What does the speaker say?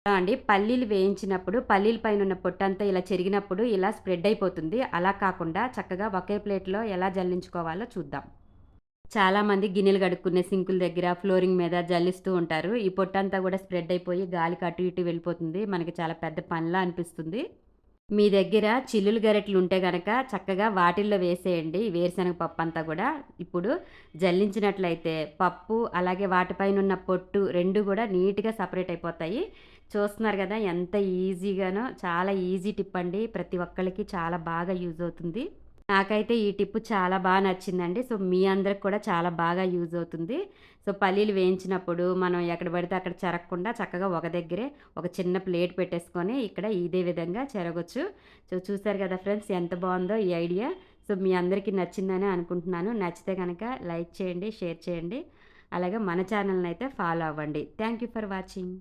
అండి పల్లీలు వేయించినప్పుడు పల్లీల పైన ఉన్న పొట్టంతా ఇలా చెరిగినప్పుడు ఇలా స్ప్రెడ్ అయిపోతుంది. అలా కాకుండా చక్కగా ఒకే ప్లేట్‌లో ఎలా జల్లించుకోవాలో చూద్దాం. చాలామంది గిన్నెలు కడుక్కునే సింకుల దగ్గర, ఫ్లోరింగ్ మీద జల్లిస్తూ ఉంటారు. ఈ పొట్టంతా కూడా స్ప్రెడ్ అయిపోయి గాలికి అటు ఇటు వెళ్ళిపోతుంది. మనకి చాలా పెద్ద పనిలా అనిపిస్తుంది. మీ దగ్గర చిల్లులు గరిటెలుంటే గనక చక్కగా వాటిల్లో వేసేయండి. ఈ వేరుశనగ పప్పంతా గూడా. ఇప్పుడు జల్లించినట్లయితే పప్పు, అలాగే వాటిపైనున్న పొట్టు 2 గూడా నీట్‌గా సెపరేట్ అయిపోతాయి. చూస్తున్నారు గదా! ఎంత ఈజీగానో చాలా ఈజీ టిప్ అండి. ప్రతి ఒక్కళ్ళకి చాలా బాగా యూజ్ అవుతుంది. నాకైతే ఈ టిప్ చాలా నచ్చిందండి. సో, మీ అందరికి కూడా చాలా బాగా యూజ్ అవుతుంది. సో, పల్లీలు వేయించినప్పుడు మనం ఎక్కడ పడితే అక్కడ చెరగకుండా చక్కగా ఒక దగ్గరే ఒక చిన్న ప్లేట్ పెట్టేసుకొని ఇక్కడ ఇదే విధంగా చెరగొచ్చు. సో, చూసారు కదా ఫ్రెండ్స్ ఎంత బావుందో ఈ ఐడియా. సో, మీ అందరికీ నచ్చిందనే అనుకుంటున్నాను. నచ్చితే గనక లైక్ చేయండి, షేర్ చేయండి. అలాగే మన ఛానెల్‌నైతే ఫాలో అవ్వండి. Thank you for watching.